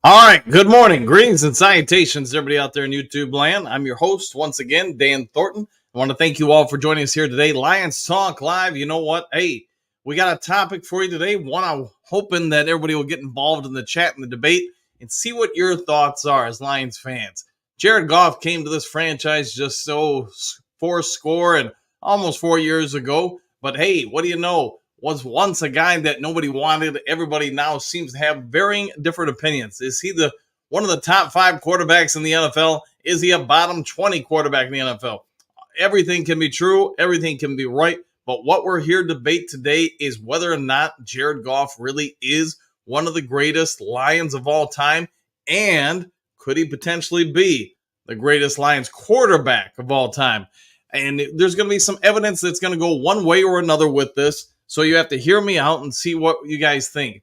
All right, good morning. Greetings and salutations, everybody out there in YouTube land. I'm your host, once again, Dan Thornton. I want to thank you all for joining us here today. Lions Talk Live. You know what? Hey, we got a topic for you today. One, I'm hoping that everybody will get involved in the chat and the debate and see what your thoughts are as Lions fans. Jared Goff came to this franchise just so four score and almost 4 years ago. But hey, what do you know? Was once a guy that nobody wanted. Everybody now seems to have varying different opinions. Is he the one of the top 5 quarterbacks in the NFL? Is he a bottom 20 quarterback in the NFL? Everything can be true. Everything can be right. But what we're here to debate today is whether or not Jared Goff really is one of the greatest Lions of all time, and could he potentially be the greatest Lions quarterback of all time? And there's going to be some evidence that's going to go one way or another with this. So you have to hear me out and see what you guys think.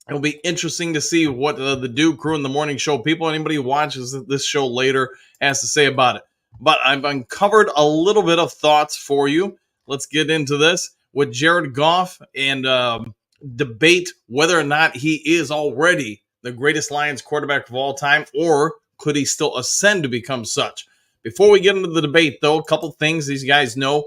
It'll be interesting to see what the Duke Crew and the Morning Show people, anybody who watches this show later, has to say about it. But I've uncovered a little bit of thoughts for you. Let's get into this with Jared Goff and debate whether or not he is already the greatest Lions quarterback of all time, or could he still ascend to become such. Before we get into the debate, though, a couple things these guys know.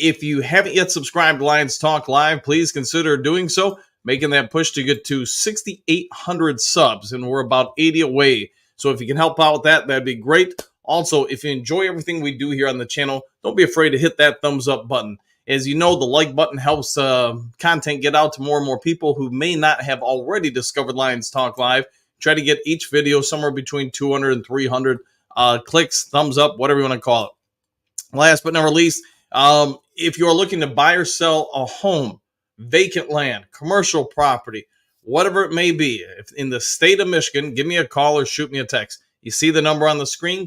If you haven't yet subscribed to Lions Talk Live, please consider doing so, making that push to get to 6,800 subs, and we're about 80 away. So if you can help out with that, that'd be great. Also, if you enjoy everything we do here on the channel, don't be afraid to hit that thumbs up button. As you know, the like button helps content get out to more and more people who may not have already discovered Lions Talk Live. Try to get each video somewhere between 200 and 300 clicks, thumbs up, whatever you want to call it. Last but not least, if you're looking to buy or sell a home, vacant land, commercial property, whatever it may be, if in the state of Michigan, give me a call or shoot me a text. You see the number on the screen,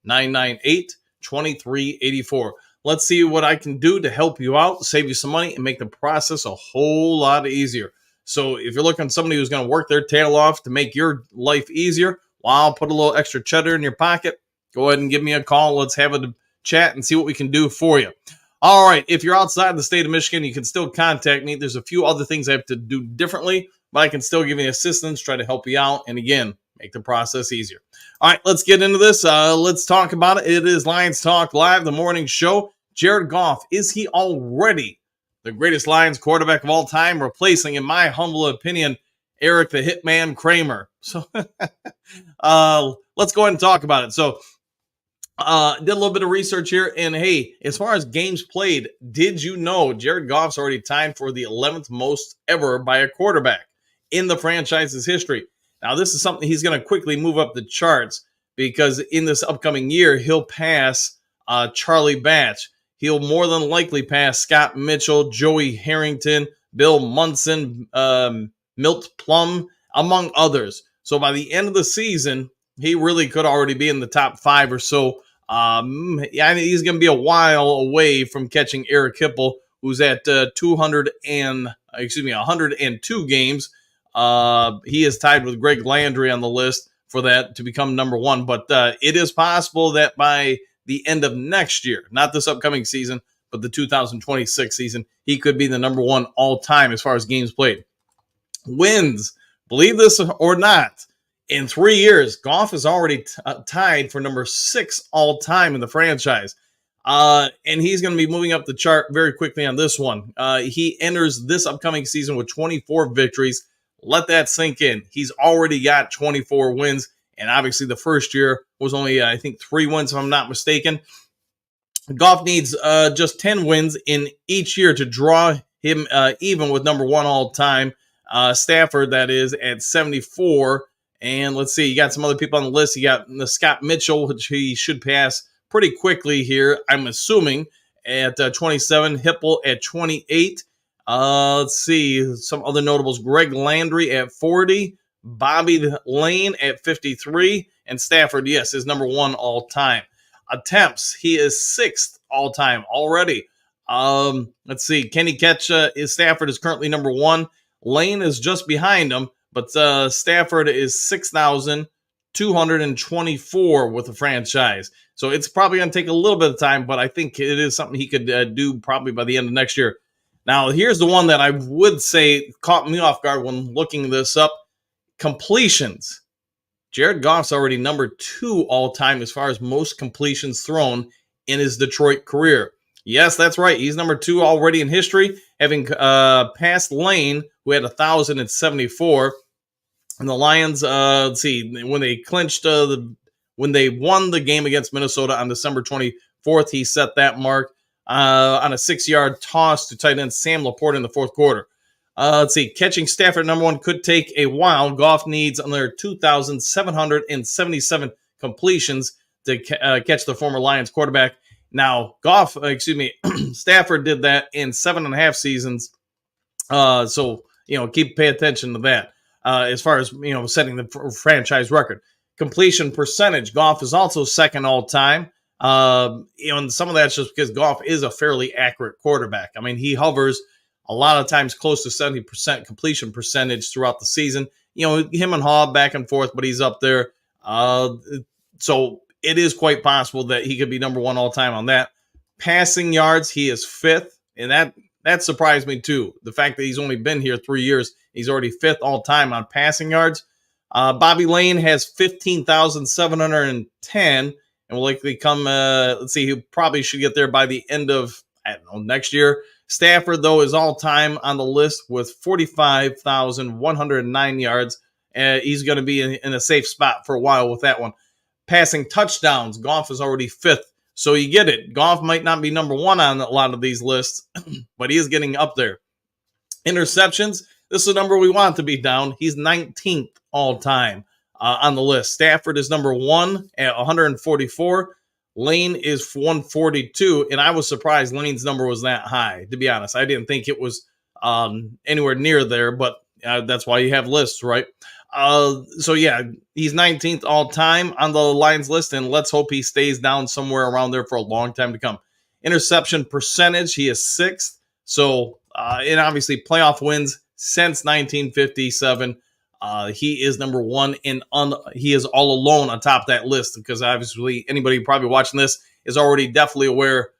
269-998-2384. Let's see what I can do to help you out, save you some money, and make the process a whole lot easier. So if you're looking for somebody who's going to work their tail off to make your life easier, while put a little extra cheddar in your pocket, go ahead and give me a call. Let's have a chat and see what we can do for you. All right, if you're outside the state of Michigan, you can still contact me. There's a few other things I have to do differently, but I can still give you assistance, try to help you out, and again, make the process easier. All right, let's get into this. Let's talk about it. It is Lions Talk Live, the morning show. Jared Goff, is he already the greatest Lions quarterback of all time, replacing, in my humble opinion, Eric the Hitman Kramer? So let's go ahead and talk about it. So did a little bit of research here, and hey, as far as games played, did you know Jared Goff's already tied for the 11th most ever by a quarterback in the franchise's history? Now, this is something he's going to quickly move up the charts, because in this upcoming year, he'll pass Charlie Batch. He'll more than likely pass Scott Mitchell, Joey Harrington, Bill Munson, Milt Plum, among others. So by the end of the season, he really could already be in the top 5 or so. He's going to be a while away from catching Eric Hipple, who's at 102 games. He is tied with Greg Landry on the list for that to become number 1. But it is possible that by the end of next year, not this upcoming season, but the 2026 season, he could be the number 1 all time as far as games played. Wins, believe this or not, in 3 years, Goff is already tied for number 6 all time in the franchise. And he's going to be moving up the chart very quickly on this one. He enters this upcoming season with 24 victories. Let that sink in. He's already got 24 wins. And obviously the first year was only, I think, 3 wins, if I'm not mistaken. Goff needs just 10 wins in each year to draw him even with number 1 all time. Stafford, that is, at 74. And let's see, you got some other people on the list. You got the Scott Mitchell, which he should pass pretty quickly here, I'm assuming, at 27. Hipple at 28. Let's see, some other notables. Greg Landry at 40. Bobby Lane at 53. And Stafford, yes, is number 1 all time. Attempts, he is 6th all time already. Let's see, can he catch? Stafford is currently number 1. Lane is just behind him. But Stafford is 6,224 with the franchise. So it's probably going to take a little bit of time, but I think it is something he could do probably by the end of next year. Now, here's the one that I would say caught me off guard when looking this up. Completions. Jared Goff's already number 2 all-time as far as most completions thrown in his Detroit career. Yes, that's right. He's number 2 already in history, having passed Lane, who had 1,074. And the Lions, let's see, when they clinched when they won the game against Minnesota on December 24th, he set that mark on a 6-yard toss to tight end Sam Laporte in the fourth quarter. Let's see, catching Stafford number 1 could take a while. Goff needs another 2,777 completions to catch the former Lions quarterback. Now, Stafford did that in 7.5 seasons. So, pay attention to that. As far as, setting the franchise record. Completion percentage, Goff is also second all time. And some of that's just because Goff is a fairly accurate quarterback. I mean, he hovers a lot of times close to 70% completion percentage throughout the season. Him and Haw back and forth, but he's up there. So it is quite possible that he could be number 1 all time on that. Passing yards, he is 5th, and that surprised me too. The fact that he's only been here 3 years, he's already 5th all time on passing yards. Bobby Lane has 15,710 and will likely come, he probably should get there by the end of, next year. Stafford, though, is all-time on the list with 45,109 yards. He's going to be in a safe spot for a while with that one. Passing touchdowns, Goff is already 5th. So you get it. Goff might not be number 1 on a lot of these lists, but he is getting up there. Interceptions, this is the number we want to be down. He's 19th all-time on the list. Stafford is number 1 at 144. Lane is 142, and I was surprised Lane's number was that high, to be honest. I didn't think it was anywhere near there, but that's why you have lists, right? He's 19th all-time on the Lions list, and let's hope he stays down somewhere around there for a long time to come. Interception percentage, he is 6th. So, and obviously playoff wins since 1957. He is number 1, and he is all alone on top of that list because obviously anybody probably watching this is already definitely aware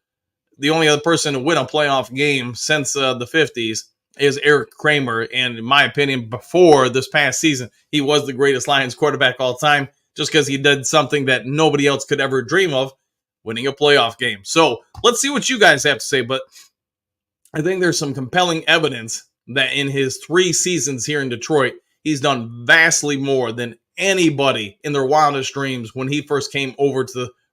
the only other person to win a playoff game since the 50s is Eric Kramer. And in my opinion, before this past season, he was the greatest Lions quarterback all time just because he did something that nobody else could ever dream of, winning a playoff game. So let's see what you guys have to say. But I think there's some compelling evidence that in his 3 seasons here in Detroit, he's done vastly more than anybody in their wildest dreams when he first came over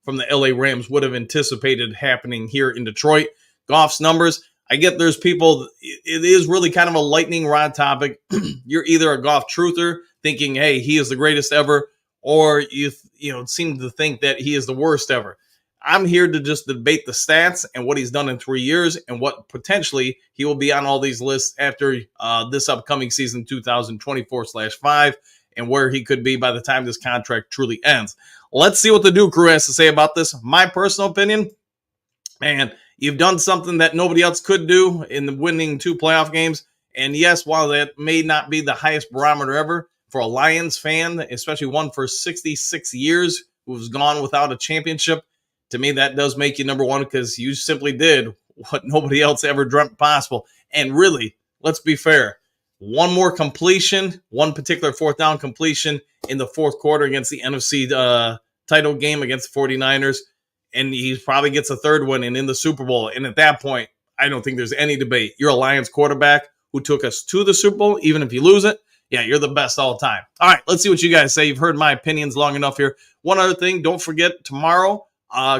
from the LA Rams would have anticipated happening here in Detroit. Goff's numbers, I get there's people, it is really kind of a lightning rod topic. You're either a Goff truther thinking, hey, he is the greatest ever, or you seem to think that he is the worst ever. I'm here to just debate the stats and what he's done in 3 years and what potentially he will be on all these lists after this upcoming season 2024/5 and where he could be by the time this contract truly ends. Let's see what the Duke crew has to say about this. My personal opinion, man, you've done something that nobody else could do in the winning 2 playoff games. And yes, while that may not be the highest barometer ever for a Lions fan, especially one for 66 years who's gone without a championship, to me, that does make you number 1 because you simply did what nobody else ever dreamt possible. And really, let's be fair. One more completion, one particular 4th down completion in the fourth quarter against the NFC title game against the 49ers, and he probably gets a 3rd one and in the Super Bowl. And at that point, I don't think there's any debate. You're a Lions quarterback who took us to the Super Bowl, even if you lose it. Yeah, you're the best all time. All right, let's see what you guys say. You've heard my opinions long enough here. One other thing, don't forget, tomorrow,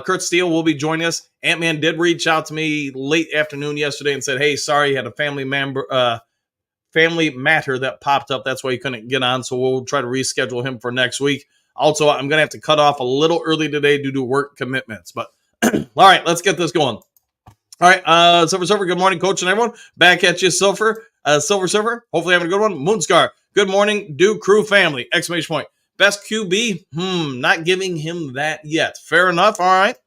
Kurt Steele will be joining us. Ant-Man did reach out to me late afternoon yesterday and said, hey, sorry, he had a family matter that popped up. That's why he couldn't get on, so we'll try to reschedule him for next week. Also, I'm going to have to cut off a little early today due to work commitments. But all right, let's get this going. All right, Silver Surfer, good morning, Coach and everyone. Back at you, Silver Surfer. Hopefully having a good one. Moonscar, good morning, Duke crew family, exclamation point. Best QB? Not giving him that yet. Fair enough. All right.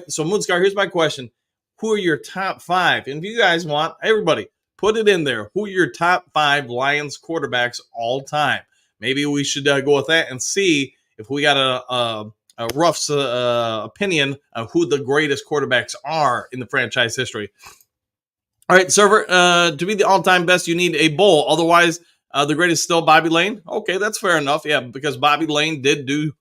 So Moonscar, here's my question. Who are your top 5? And if you guys want, everybody, put it in there. Who are your top 5 Lions quarterbacks all time? Maybe we should go with that and see if we got a rough opinion of who the greatest quarterbacks are in the franchise history. All right, Server, to be the all-time best, you need a bowl. Otherwise, The greatest still Bobby Lane. Okay, that's fair enough. Yeah, because Bobby Lane did do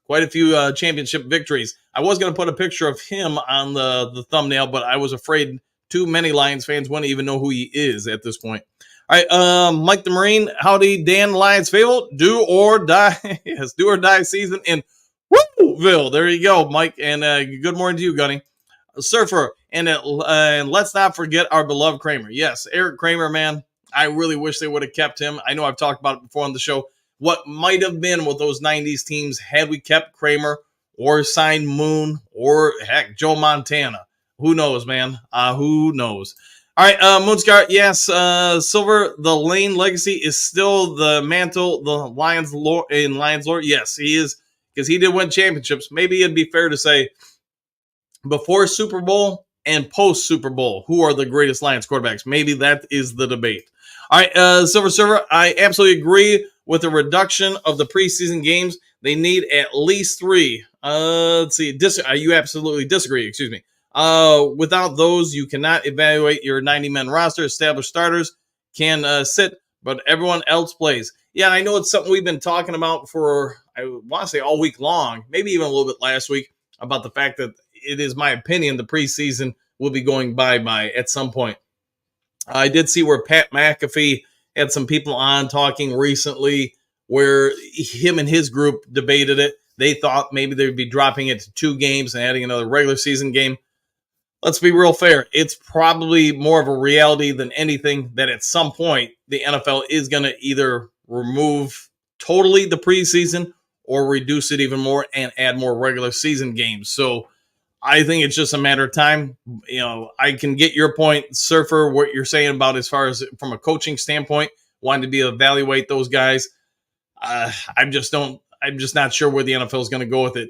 quite a few championship victories. I was going to put a picture of him on the thumbnail, but I was afraid too many Lions fans wouldn't even know who he is at this point. All right, Mike the Marine. Howdy, Dan, Lions favorite. Do or die. Yes, do or die season in Wooville. There you go, Mike. And good morning to you, Gunny. Surfer. And let's not forget our beloved Kramer. Yes, Eric Kramer, man. I really wish they would have kept him. I know I've talked about it before on the show. What might have been with those 90s teams had we kept Kramer or signed Moon or, heck, Joe Montana. Who knows, man? Who knows? All right, Moonscar, yes, Silver, the Lane legacy is still the mantle, the Lions lore, in Lions lore. Yes, he is, because he did win championships. Maybe it'd be fair to say before Super Bowl and post Super Bowl, who are the greatest Lions quarterbacks? Maybe that is the debate. All right, Silver Server, I absolutely agree with the reduction of the preseason games. They need at least 3. Let's see, you absolutely disagree, excuse me. Without those, you cannot evaluate your 90-man roster. Established starters can sit, but everyone else plays. Yeah, I know it's something we've been talking about for, I want to say, all week long, maybe even a little bit last week, about the fact that it is my opinion the preseason will be going bye-bye at some point. I did see where Pat McAfee had some people on talking recently where him and his group debated it. They thought maybe they'd be dropping it to 2 games and adding another regular season game. Let's be real fair. It's probably more of a reality than anything that at some point the NFL is going to either remove totally the preseason or reduce it even more and add more regular season games. So I think it's just a matter of time. You know, I can get your point, Surfer, what you're saying about as far as from a coaching standpoint, wanting to evaluate those guys. I'm just not sure where the NFL is going to go with it.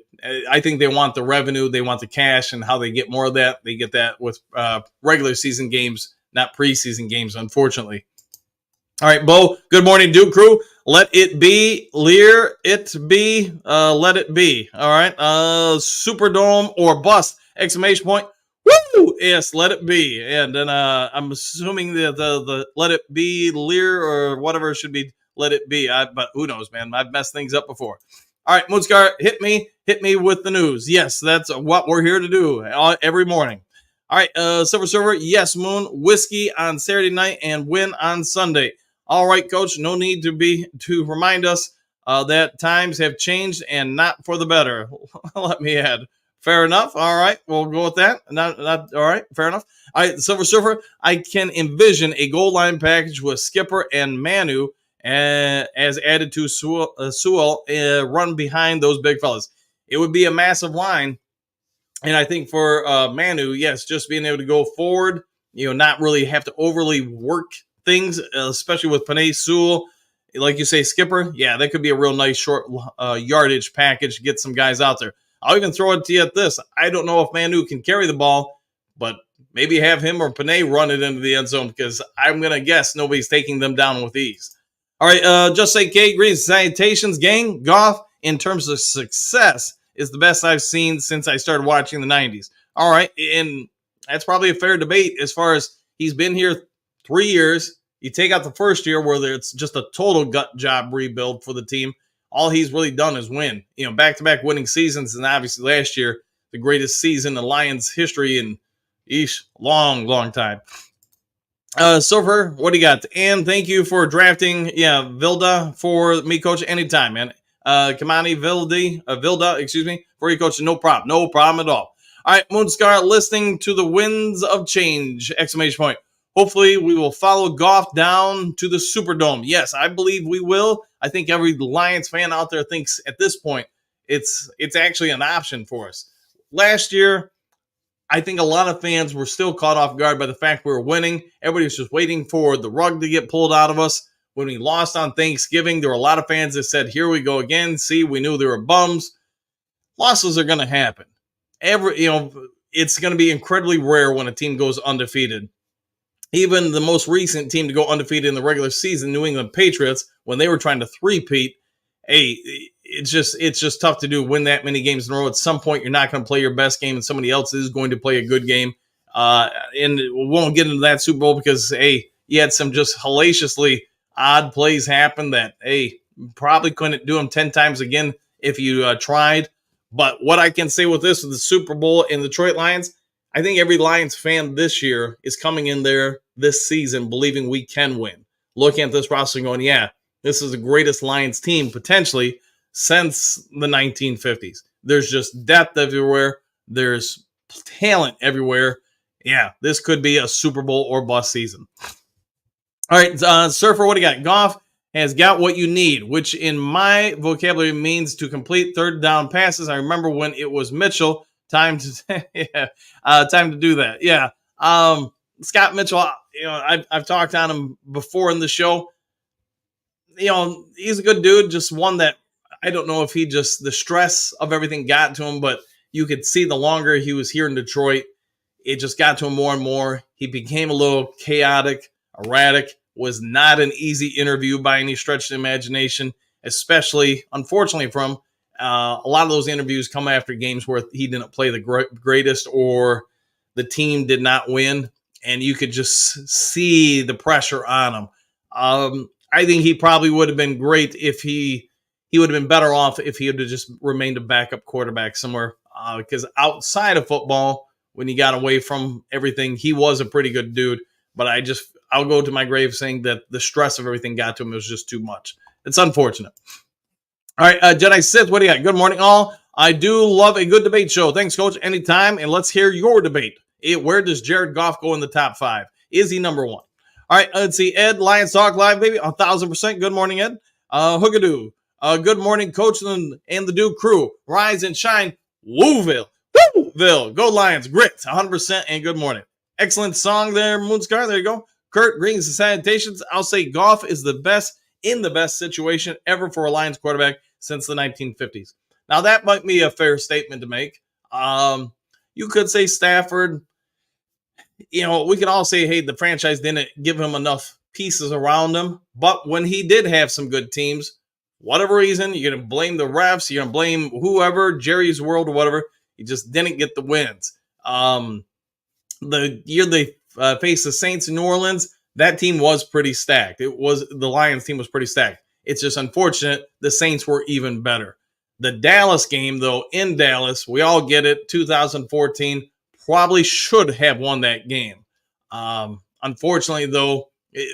I think they want the revenue, they want the cash, and how they get more of that. They get that with regular season games, not preseason games, unfortunately. All right, Bo, good morning, Duke Crew. Let it be, Lear it be, let it be. All right, Superdome or bust, exclamation point. Woo! Yes, let it be. And then I'm assuming the let it be, Lear or whatever should be let it be. But who knows, man? I've messed things up before. All right, Moonscar, hit me with the news. Yes, that's what we're here to do every morning. All right, Silver Server, yes, Moon, whiskey on Saturday night and win on Sunday. All right, Coach, no need to remind us that times have changed and not for the better. Let me add. Fair enough. All right, we'll go with that. Not all right. Fair enough. All right, Silver Surfer, I can envision a goal line package with Skipper and Manu as added to Sewell run behind those big fellas. It would be a massive line. And I think for Manu, yes, just being able to go forward, not really have to overly work things, especially with Penei Sewell. Like you say, Skipper, yeah, that could be a real nice short yardage package to get some guys out there. I'll even throw it to you at this. I don't know if Manu can carry the ball, but maybe have him or Penei run it into the end zone because I'm going to guess nobody's taking them down with ease. All right, just say K, greetings, salutations, gang. Goff, in terms of success, is the best I've seen since I started watching the 90s. All right, and that's probably a fair debate as far as he's been here 3 years. You take out the first year where it's just a total gut job rebuild for the team. All he's really done is win. Back-to-back winning seasons, and obviously last year, the greatest season in Lions history in long, long time. Silver, what do you got? And thank you for drafting, Vilda for me, Coach, anytime, man. Kamani Vilda, excuse me, for you, Coach. No problem at all. All right, Moonscar, listening to the winds of change, exclamation point. Hopefully, we will follow Goff down to the Superdome. Yes, I believe we will. I think every Lions fan out there thinks at this point it's actually an option for us. Last year, I think a lot of fans were still caught off guard by the fact we were winning. Everybody was just waiting for the rug to get pulled out of us. When we lost on Thanksgiving, there were a lot of fans that said, here we go again. See, we knew they were bums. Losses are going to happen. It's going to be incredibly rare when a team goes undefeated. Even the most recent team to go undefeated in the regular season, New England Patriots, when they were trying to three-peat, it's just tough to do, win that many games in a row. At some point, you're not going to play your best game, and somebody else is going to play a good game. And we won't get into that Super Bowl because, you had some just hellaciously odd plays happen that, hey, probably couldn't do them 10 times again if you tried. But what I can say with this, with the Super Bowl and the Detroit Lions, I think every Lions fan this year is coming in there this season believing we can win. Looking at this roster and going, yeah, this is the greatest Lions team potentially since the 1950s. There's just depth everywhere. There's talent everywhere. Yeah, this could be a Super Bowl or bust season. All right, Surfer, what do you got? Goff has got what you need, which in my vocabulary means to complete third down passes. I remember when it was Mitchell. Time to time to do that. Yeah. Scott Mitchell, I've talked on him before in the show. He's a good dude, just one that I don't know if the stress of everything got to him, but you could see the longer he was here in Detroit, it just got to him more and more. He became a little chaotic, erratic, was not an easy interview by any stretch of the imagination, especially, unfortunately, from a lot of those interviews come after games where he didn't play the greatest or the team did not win, and you could just see the pressure on him. I think he probably would have been great if he would have been better off if he had just remained a backup quarterback somewhere. Because outside of football, when he got away from everything, he was a pretty good dude. But I'll go to my grave saying that the stress of everything got to him. It was just too much. It's unfortunate. All right, Jedi Sith, what do you got? Good morning, all. I do love a good debate show. Thanks, Coach. Anytime, and let's hear your debate. Where does Jared Goff go in the top 5? Is he number 1? All right, let's see. Ed, Lions Talk Live, baby, 1,000%. Good morning, Ed. Hoogadoo. Good morning, Coach and the Duke crew. Rise and shine, Wooville. Wooville. Go Lions. Grit, 100%, and good morning. Excellent song there, Moonscar. There you go. Kurt, greetings and salutations. I'll say Goff is the best situation ever for a Lions quarterback since the 1950s. Now, that might be a fair statement to make. You could say Stafford. We could all say, hey, the franchise didn't give him enough pieces around him. But when he did have some good teams, whatever reason, you're going to blame the refs, you're going to blame whoever, Jerry's World or whatever, he just didn't get the wins. The year they faced the Saints in New Orleans, that team was pretty stacked. The Lions team was pretty stacked. It's just unfortunate the Saints were even better. The Dallas game, though, in Dallas, we all get it, 2014, probably should have won that game. Unfortunately, though,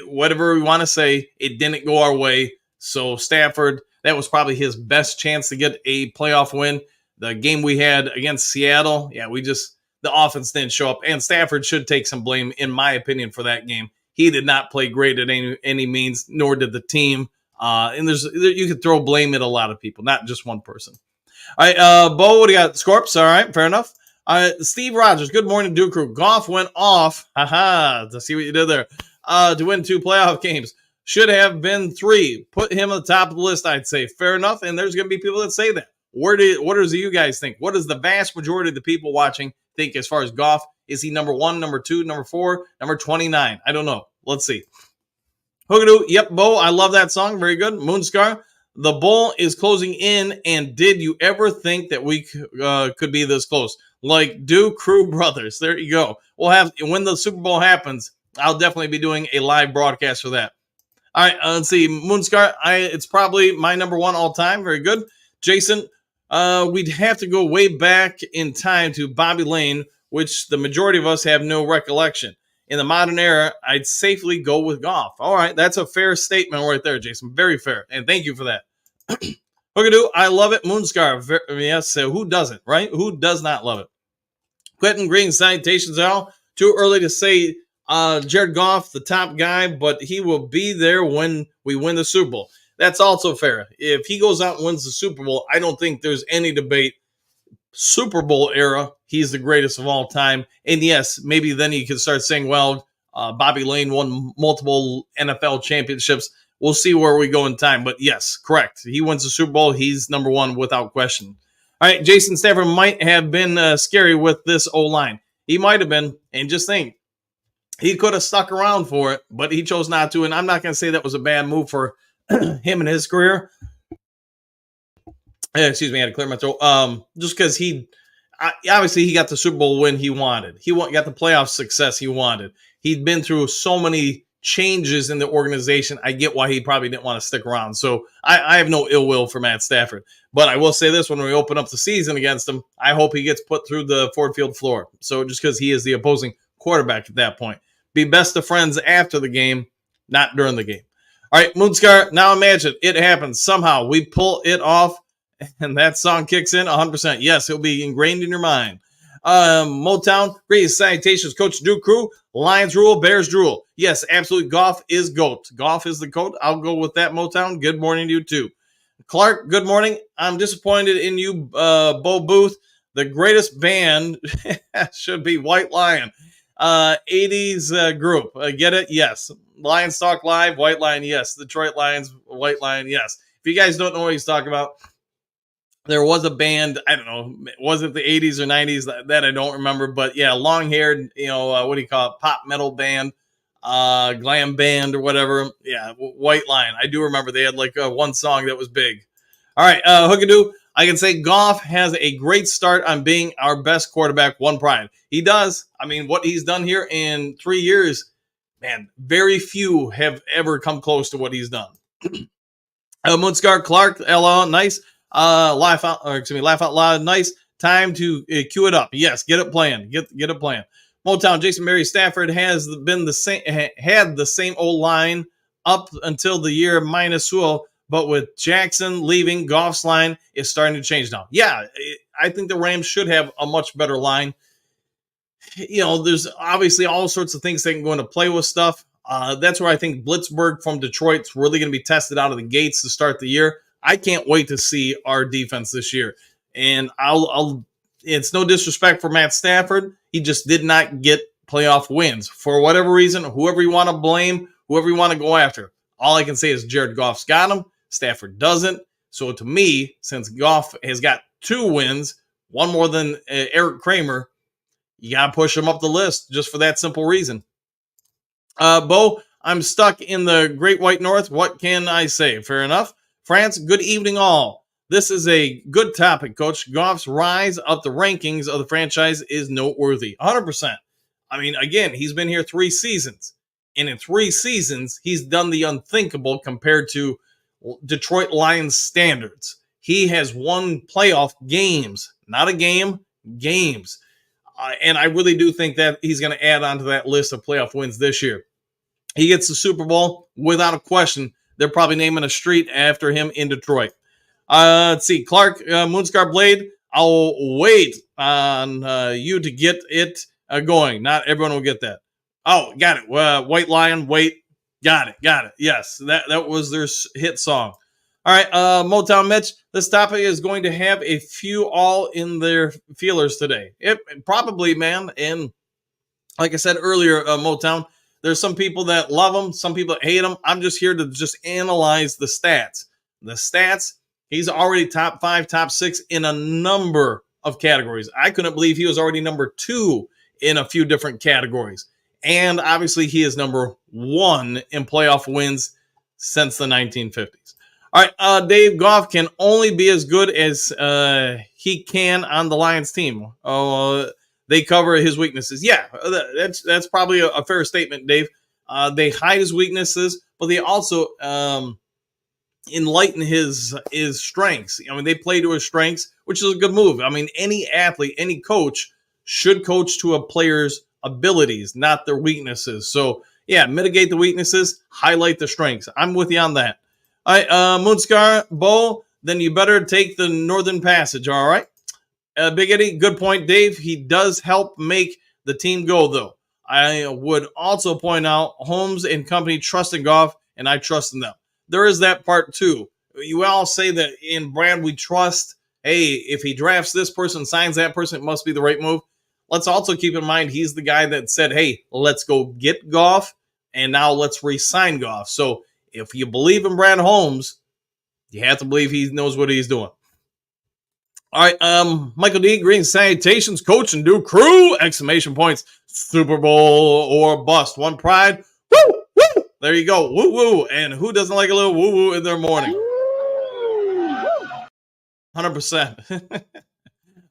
whatever we want to say, it didn't go our way. So Stafford, that was probably his best chance to get a playoff win. The game we had against Seattle, the offense didn't show up. And Stafford should take some blame, in my opinion, for that game. He did not play great at any means, nor did the team. And you could throw blame at a lot of people, not just one person. All right, Bo, what do you got? Scorps, all right, fair enough. Steve Rogers, good morning, Duke Crew. Goff went off, to see what you did there, to win 2 playoff games. Should have been 3. Put him at the top of the list, I'd say. Fair enough, and there's going to be people that say that. What does you guys think? What does the vast majority of the people watching think as far as Goff? Is he number 1, number 2, number 4, number 29? I don't know. Let's see. Hoogadoo, yep, Bo, I love that song. Very good. Moonscar, the bowl is closing in, and did you ever think that we could be this close? Like Duke Crew Brothers. There you go. When the Super Bowl happens, I'll definitely be doing a live broadcast for that. All right, let's see. Moonscar, it's probably my number 1 all time. Very good. Jason, we'd have to go way back in time to Bobby Lane, which the majority of us have no recollection. In the modern era, I'd safely go with Goff. All right, that's a fair statement right there, Jason. Very fair, and thank you for that. Hoogadoo, I love it. Moonscar, yes, who doesn't, right? Who does not love it? Quentin Green, salutations, Al. Too early to say Jared Goff, the top guy, but he will be there when we win the Super Bowl. That's also fair. If he goes out and wins the Super Bowl, I don't think there's any debate. Super Bowl era, he's the greatest of all time. And yes, maybe then you could start saying, well, Bobby Lane won multiple NFL championships. We'll see where we go in time. But yes, correct. He wins the Super Bowl. He's number 1 without question. All right, Jason Stafford might have been scary with this O-line. He might have been. And just think, he could have stuck around for it, but he chose not to. And I'm not going to say that was a bad move for him in his career. Excuse me, I had to clear my throat. Just because obviously he got the Super Bowl win he wanted. He got the playoff success he wanted. He'd been through so many changes in the organization, I get why he probably didn't want to stick around. So I have no ill will for Matt Stafford. But I will say this, when we open up the season against him, I hope he gets put through the Ford Field floor. So just because he is the opposing quarterback at that point. Be best of friends after the game, not during the game. All right, Moonscar, now imagine it happens. Somehow we pull it off, and that song kicks in 100%. Yes, it'll be ingrained in your mind. Motown, greatest salutations, Coach Drew Crew. Lions rule, Bears drool. Yes, absolutely. Goff is GOAT. Goff is the GOAT. I'll go with that, Motown. Good morning to you, too. Clark, good morning. I'm disappointed in you, Bo Booth. The greatest band should be White Lion. 80s group. Get it? Yes. Lions Talk Live, White Lion, yes. Detroit Lions, White Lion, yes. If you guys don't know what he's talking about, there was a band, I don't know, was it the 80s or 90s? That I don't remember. But yeah, long-haired, what do you call it? Pop metal band, glam band or whatever. Yeah, White Lion. I do remember they had like one song that was big. All right, Hookadoo, I can say Goff has a great start on being our best quarterback, one pride. He does. I mean, what he's done here in 3 years, man, very few have ever come close to what he's done. Moonscar Clark, LL, nice. Laugh out loud, nice. Time to cue it up. Yes, get it planned. Get it planned. Motown, Jason Mary Stafford has been had the same old line up until the year minus Sewell, but with Jackson leaving, Goff's line is starting to change now. Yeah, I think the Rams should have a much better line. There's obviously all sorts of things they can go into play with stuff. That's where I think Blitzburg from Detroit's really going to be tested out of the gates to start the year. I can't wait to see our defense this year. And it's no disrespect for Matt Stafford. He just did not get playoff wins. For whatever reason, whoever you want to blame, whoever you want to go after, all I can say is Jared Goff's got him. Stafford doesn't. So to me, since Goff has got 2 wins, one more than Eric Kramer, you got to push him up the list just for that simple reason. Bo, I'm stuck in the Great White North. What can I say? Fair enough. France, good evening all. This is a good topic, Coach. Goff's rise up the rankings of the franchise is noteworthy. 100%. I mean, again, he's been here 3 seasons. And in 3 seasons, he's done the unthinkable compared to Detroit Lions standards. He has won playoff games. Not a game, games. And I really do think that he's going to add on to that list of playoff wins this year. He gets the Super Bowl without a question. They're probably naming a street after him in Detroit. Let's see. Clark, Moonscar Blade, I'll wait on you to get it going. Not everyone will get that. Oh, got it. White Lion, wait. Got it. Yes, that was their hit song. All right, Motown Mitch, this topic is going to have a few all in their feelers today. It probably, man. And like I said earlier, Motown, there's some people that love him, some people that hate him. I'm just here to just analyze the stats. The stats, he's already top 5, top 6 in a number of categories. I couldn't believe he was already number 2 in a few different categories. And obviously he is number 1 in playoff wins since the 1950s. All right, Dave, Goff can only be as good as he can on the Lions team. They cover his weaknesses. Yeah, that's probably a fair statement, Dave. They hide his weaknesses, but they also enlighten his strengths. I mean, they play to his strengths, which is a good move. I mean, any athlete, any coach should coach to a player's abilities, not their weaknesses. So, yeah, mitigate the weaknesses, highlight the strengths. I'm with you on that. All right, Moonscar, Bo, then you better take the Northern Passage, all right? Big Eddie, good point, Dave. He does help make the team go, though. I would also point out Holmes and company trust in Goff, and I trust in them. There is that part, too. You all say that in Brand we trust, hey, if he drafts this person, signs that person, it must be the right move. Let's also keep in mind he's the guy that said, hey, let's go get Goff, and now let's re-sign Goff. So if you believe in Brand Holmes, you have to believe he knows what he's doing. All right, Michael D. Green, salutations, coach and do crew! Exclamation points. Super Bowl or bust. One pride. Woo! Woo! There you go. Woo woo. And who doesn't like a little woo woo in their morning? 100%.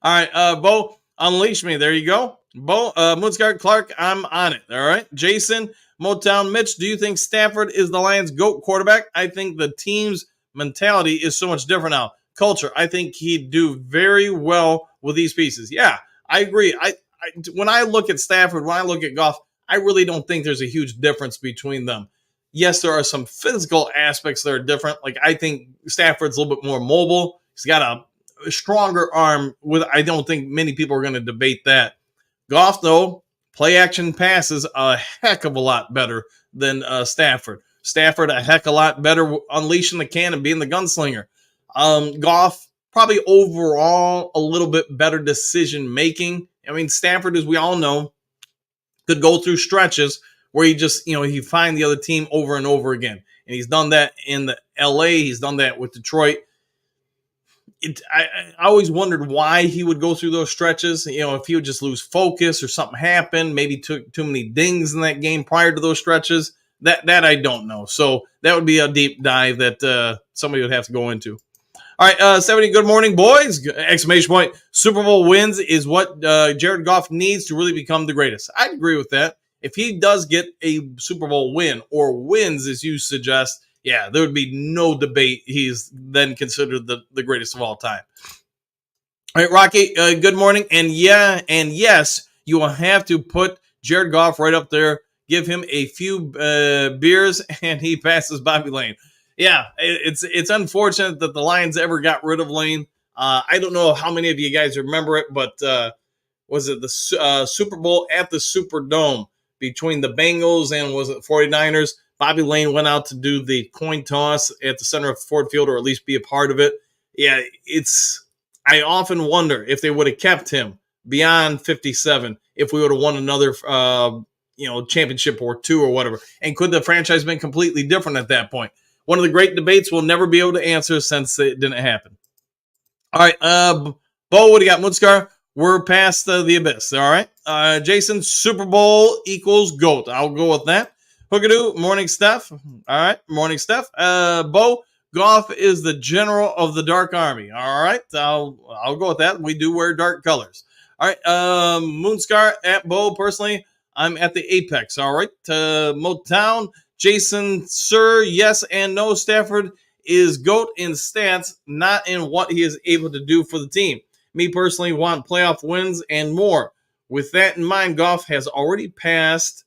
All right, Bo, unleash me. There you go. Moonsguard Clark, I'm on it. All right. Jason, Motown Mitch, do you think Stafford is the Lions' GOAT quarterback? I think the team's mentality is so much different now. Culture, I think he'd do very well with these pieces. Yeah, I agree. When I look at Stafford, when I look at Goff, I really don't think there's a huge difference between them. Yes, there are some physical aspects that are different. Like I think Stafford's a little bit more mobile. He's got a stronger arm. With I don't think many people are going to debate that. Goff, though, play action passes a heck of a lot better than Stafford. Stafford, a heck of a lot better unleashing the cannon, being the gunslinger. Goff, probably overall a little bit better decision making. I mean, Stafford, as we all know, could go through stretches where he just, he find the other team over and over again. And he's done that in the LA. He's done that with Detroit. I always wondered why he would go through those stretches. If he would just lose focus or something happened, maybe took too many dings in that game prior to those stretches. That I don't know. So that would be a deep dive that somebody would have to go into. All right, 70, good morning, boys. Exclamation point. Super Bowl wins is what Jared Goff needs to really become the greatest. I'd agree with that. If he does get a Super Bowl win or wins, as you suggest, yeah, there would be no debate. He's then considered the greatest of all time. All right, Rocky, good morning. And yes, you will have to put Jared Goff right up there. Give him a few beers, and he passes Bobby Lane. Yeah, it's unfortunate that the Lions ever got rid of Lane. I don't know how many of you guys remember it, but was it the Super Bowl at the Superdome between the Bengals and was it 49ers? Bobby Lane went out to do the coin toss at the center of Ford Field, or at least be a part of it. Yeah, I often wonder if they would have kept him beyond 57, if we would have won another championship or two or whatever. And could the franchise been completely different at that point? One of the great debates we'll never be able to answer since it didn't happen. All right, Bo, what do you got? Moonscar, we're past the abyss. All right. Jason, Super Bowl equals GOAT. I'll go with that. Hookadoo, morning, Steph. All right, morning, Steph. Bo, Goff is the general of the Dark Army. All right, I'll go with that. We do wear dark colors. All right, Moonscar at Bo. Personally, I'm at the apex. All right, Motown, Jason, sir, yes and no. Stafford is GOAT in stats, not in what he is able to do for the team. Me personally want playoff wins and more. With that in mind, Goff has already passed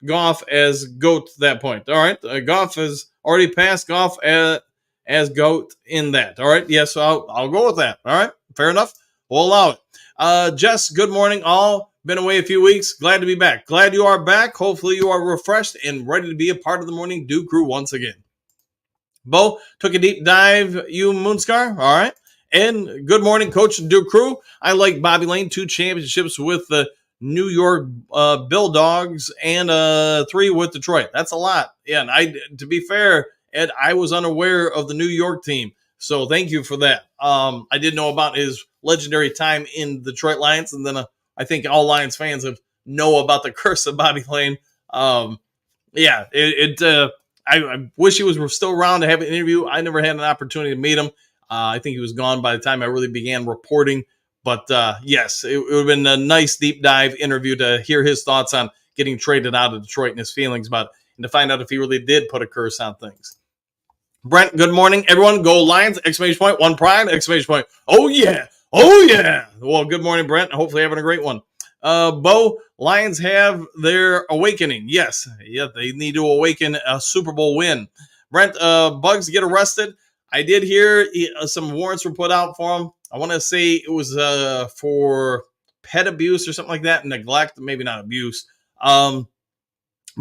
Goff as GOAT to that point. All right. Goff has already passed Goff as GOAT in that. All right. Yes, I'll go with that. All right. Fair enough. We'll allow it. Jess, good morning, all. Been away a few weeks. Glad to be back. Glad you are back. Hopefully you are refreshed and ready to be a part of the Morning Dew crew once again. Bo, took a deep dive. You, Moonscar. All right. And good morning, Coach and Dew crew. I like Bobby Lane, 2 championships with the New York Bill Dogs and 3 with Detroit. That's a lot. Yeah, and to be fair, Ed, I was unaware of the New York team. So thank you for that. I did know about his legendary time in Detroit Lions, and then I think all Lions fans know about the curse of Bobby Lane. I wish he was still around to have an interview. I never had an opportunity to meet him. I think he was gone by the time I really began reporting. But yes, it would have been a nice deep dive interview to hear his thoughts on getting traded out of Detroit and his feelings about it, and to find out if he really did put a curse on things. Brent, good morning, everyone. Go Lions! Exclamation point. One pride! Exclamation point. Oh yeah! Oh yeah! Well, good morning, Brent. Hopefully having a great one. Bo, Lions have their awakening. Yes, yeah, they need to awaken a Super Bowl win. Brent, Bugs get arrested. I did hear some warrants were put out for him. I want to say it was for pet abuse or something like that, neglect, maybe not abuse. But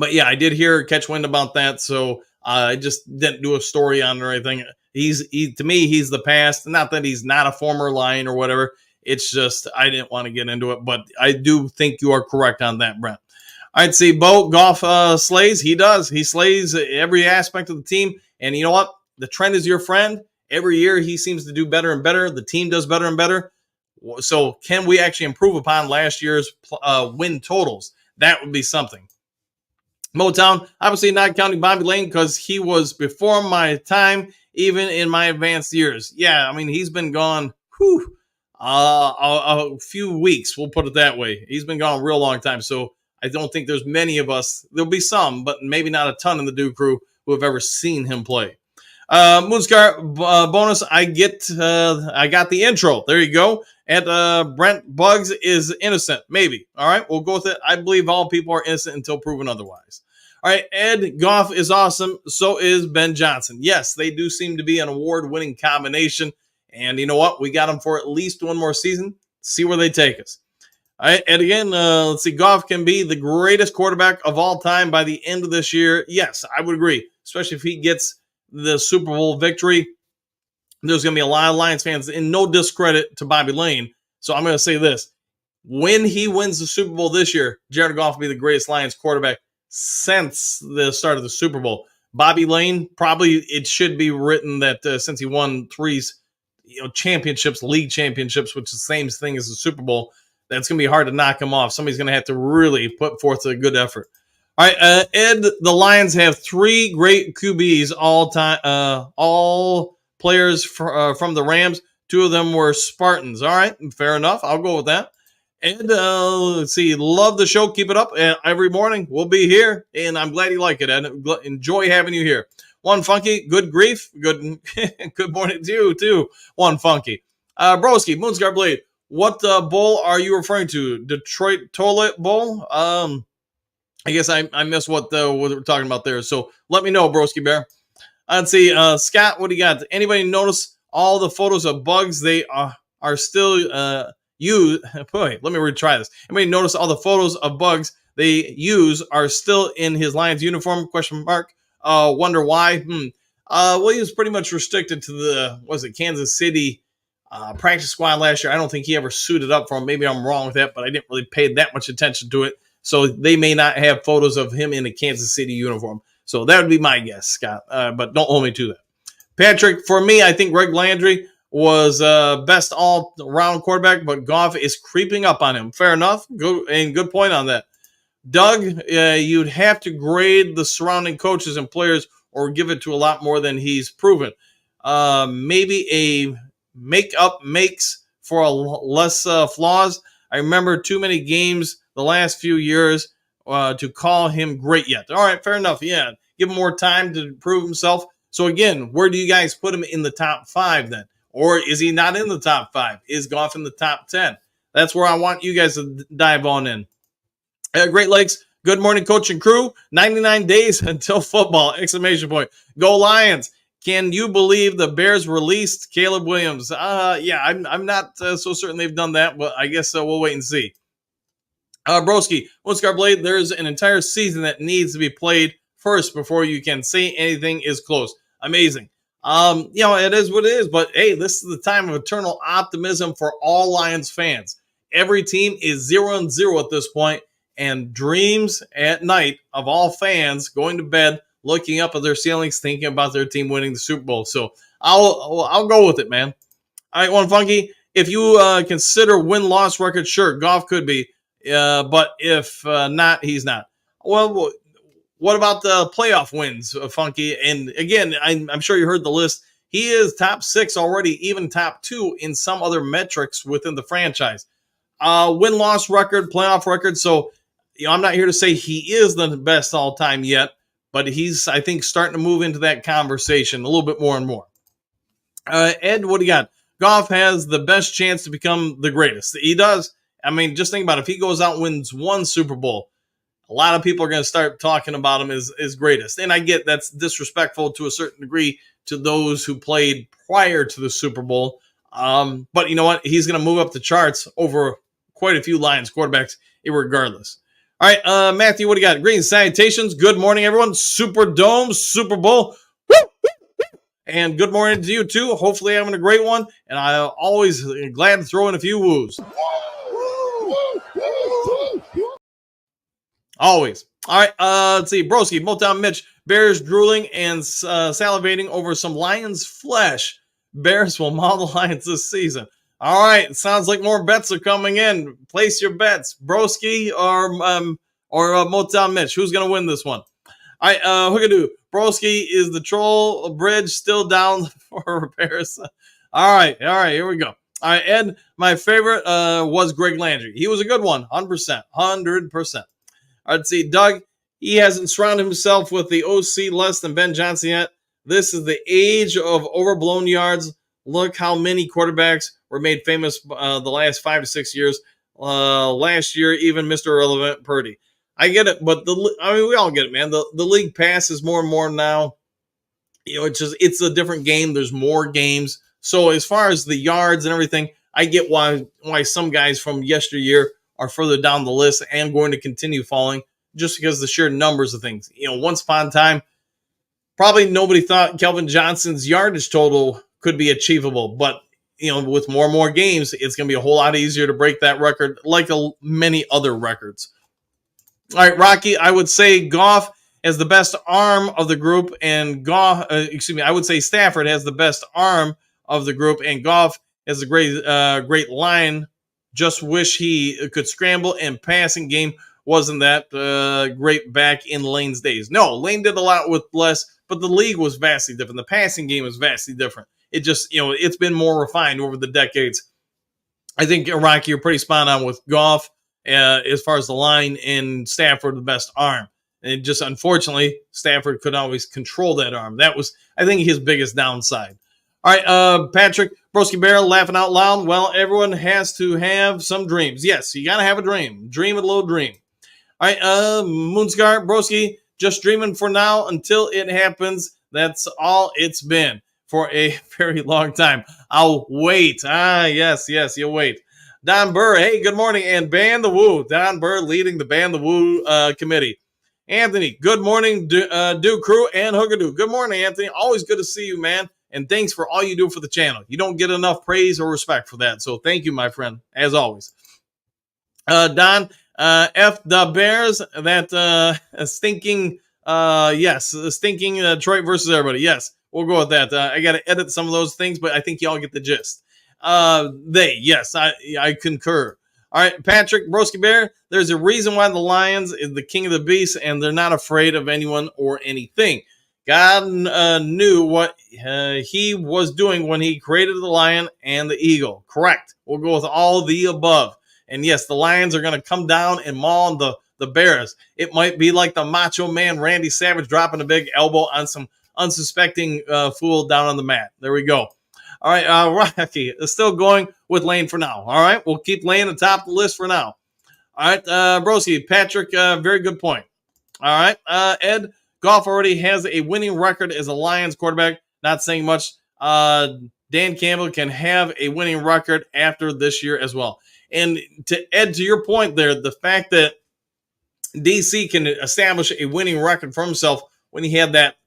yeah, I did catch wind about that. So I just didn't do a story on it or anything. To me, he's the past. Not that he's not a former Lion or whatever. It's just I didn't want to get into it, but I do think you are correct on that, Brent. I'd say Bo, Goff slays. He does. He slays every aspect of the team. And you know what? The trend is your friend. Every year he seems to do better and better. The team does better and better. So can we actually improve upon last year's win totals? That would be something. Motown, obviously not counting Bobby Lane because he was before my time, even in my advanced years. Yeah, I mean, he's been gone a few weeks. We'll put it that way. He's been gone a real long time, so I don't think there's many of us. There'll be some, but maybe not a ton in the Duke crew who have ever seen him play. Moonscar bonus. I got the intro. There you go. And Brent Bugs is innocent. Maybe. All right, we'll go with it. I believe all people are innocent until proven otherwise. All right, Ed Goff is awesome. So is Ben Johnson. Yes, they do seem to be an award-winning combination. And you know what? We got them for at least one more season. See where they take us. All right, and again, let's see. Goff can be the greatest quarterback of all time by the end of this year. Yes, I would agree, especially if he gets the Super Bowl victory. There's going to be a lot of Lions fans, and no discredit to Bobby Lane. So I'm going to say this. When he wins the Super Bowl this year, Jared Goff will be the greatest Lions quarterback since the start of the Super Bowl. Bobby Lane, probably it should be written that since he won three championships, league championships, which is the same thing as the Super Bowl, that's going to be hard to knock him off. Somebody's going to have to really put forth a good effort. All right, Ed, the Lions have three great QBs all players from the Rams. Two of them were Spartans. All right, fair enough. I'll go with that. And let's see, love the show. Keep it up. Every morning we'll be here, and I'm glad you like it, Ed. Enjoy having you here. One Funky, good grief. Good good morning to you, too. One Funky. Broski, Moonscar Blade, what bowl are you referring to? Detroit Toilet Bowl? I guess I missed what we're talking about there. So let me know, Broski Bear. Let's see, Scott, what do you got? Anybody notice all the photos of bugs they are still used? Boy, let me retry this. Anybody notice all the photos of bugs they use are still in his Lions uniform? Question mark. Wonder why? Well, he was pretty much restricted to the Kansas City practice squad last year. I don't think he ever suited up for him. Maybe I'm wrong with that, but I didn't really pay that much attention to it. So they may not have photos of him in a Kansas City uniform. So that would be my guess, Scott. But don't hold me to that. Patrick, for me, I think Greg Landry was best all-around quarterback, but Goff is creeping up on him. Fair enough. Good point on that. Doug, you'd have to grade the surrounding coaches and players or give it to a lot more than he's proven. Maybe a make-up makes for less flaws. I remember too many games the last few years to call him great yet. All right, fair enough. Yeah, give him more time to prove himself. So again, where do you guys put him in the top 5 then? Or is he not in the top 5? Is Goff in the top 10? That's where I want you guys to dive on in. Great Lakes, good morning, coach and crew. 99 days until football! Exclamation point. Go Lions! Can you believe the Bears released Caleb Williams? Yeah, I'm not so certain they've done that, but I guess we'll wait and see. Broski, Woodskar Blade, there's an entire season that needs to be played first before you can say anything is close. Amazing. It is what it is, but hey, this is the time of eternal optimism for all Lions fans. Every team is 0-0 at this point, and dreams at night of all fans going to bed, looking up at their ceilings, thinking about their team winning the Super Bowl. So I'll go with it, man. All right, One Funky, if you consider win-loss record, sure, Goff could be, but if not, he's not. Well, what about the playoff wins, Funky? And again, I'm sure you heard the list. He is top 6 already, even top 2 in some other metrics within the franchise. Win-loss record, playoff record. So, I'm not here to say he is the best all time yet, but he's, I think, starting to move into that conversation a little bit more and more. Ed, what do you got? Goff has the best chance to become the greatest. He does. I mean, just think about it. If he goes out and wins one Super Bowl, a lot of people are going to start talking about him as greatest. And I get that's disrespectful to a certain degree to those who played prior to the Super Bowl. But you know what? He's going to move up the charts over quite a few Lions quarterbacks, regardless. All right, Matthew, what do you got? Greetings, salutations. Good morning, everyone. Superdome, Super Bowl. Woo! And good morning to you, too. Hopefully having a great one. And I'm always glad to throw in a few woos. Always. All right, let's see. Broski, Motown Mitch, Bears drooling and salivating over some Lions flesh. Bears will maul the Lions this season. All right, sounds like more bets are coming in. Place your bets, Broski or Motown Mitch. Who's going to win this one? All right, Hookadoo. Broski, is the troll bridge still down for repairs? All right, here we go. All right, Ed, my favorite was Greg Landry. He was a good one, 100%. 100%. I'd see Doug. He hasn't surrounded himself with the OC less than Ben Johnson yet. This is the age of overblown yards. Look how many quarterbacks were made famous the last 5 to 6 years. Last year, even Mr. Irrelevant Purdy. I get it, but we all get it, man. The league passes more and more now. It's a different game. There's more games. So as far as the yards and everything, I get why some guys from yesteryear are further down the list and going to continue falling just because of the sheer numbers of things. Once upon a time, probably nobody thought Kelvin Johnson's yardage total could be achievable, but with more and more games, it's going to be a whole lot easier to break that record, like many other records. All right, Rocky, I would say Goff has the best arm of the group, and I would say Stafford has the best arm of the group, and Goff has a great line. Just wish he could scramble, and passing game wasn't that great back in Lane's days. No, Lane did a lot with less, but the league was vastly different. The passing game was vastly different. It just, it's been more refined over the decades. I think, Rocky, you're pretty spot on with Goff as far as the line, and Stafford the best arm. And just unfortunately, Stafford couldn't always control that arm. That was, I think, his biggest downside. All right, Patrick Broski Barrel laughing out loud. Well, everyone has to have some dreams. Yes, you got to have a dream. Dream a little dream. All right, Moonscar Broski, just dreaming for now until it happens. That's all it's been for a very long time. I'll wait. Yes, you'll wait. Don Burr, hey, good morning, and Ban the Woo. Don Burr leading the Ban the Woo committee. Anthony, good morning, Do Crew and Hoogadoo. Good morning, Anthony. Always good to see you, man. And thanks for all you do for the channel. You don't get enough praise or respect for that. So thank you, my friend, as always. Don, F the Bears, that stinking Detroit versus everybody. Yes, we'll go with that. I got to edit some of those things, but I think y'all get the gist. Yes, I concur. All right, Patrick Broski Bear, there's a reason why the Lions is the king of the beast, and they're not afraid of anyone or anything. God knew what he was doing when he created the lion and the eagle. Correct. We'll go with all the above. And yes, the Lions are going to come down and maul the Bears. It might be like the Macho Man Randy Savage dropping a big elbow on some unsuspecting fool down on the mat. There we go. All right, Rocky is still going with Lane for now. All right, we'll keep Lane atop the list for now. All right, Broski, Patrick, very good point. All right, Ed, Goff already has a winning record as a Lions quarterback. Not saying much. Dan Campbell can have a winning record after this year as well. And to your point there, the fact that DC can establish a winning record for himself when he had that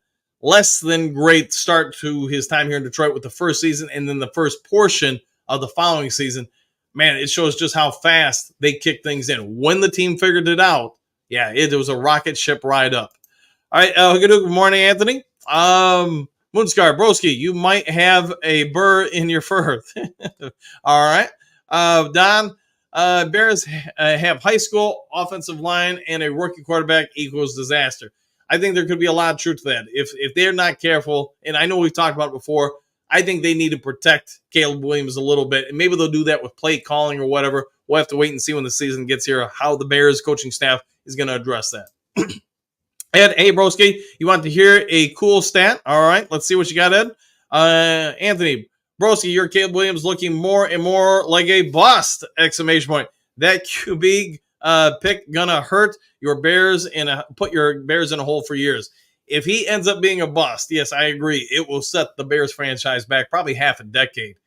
less than great start to his time here in Detroit with the first season and then the first portion of the following season, man, it shows just how fast they kicked things in. When the team figured it out, yeah, it was a rocket ship ride up. All right, good morning, Anthony. Moonscar, Broski, you might have a burr in your fur. All right. Don, Bears have high school offensive line and a rookie quarterback equals disaster. I think there could be a lot of truth to that. If they're not careful, and I know we've talked about it before, I think they need to protect Caleb Williams a little bit. And maybe they'll do that with play calling or whatever. We'll have to wait and see when the season gets here how the Bears coaching staff is going to address that. Ed, hey, Broski, you want to hear a cool stat? All right, let's see what you got, Ed. Anthony, Broski, your Caleb Williams looking more and more like a bust! Exclamation point. That QB pick gonna hurt your Bears and put your Bears in a hole for years. If he ends up being a bust, yes, I agree. It will set the Bears franchise back probably half a decade.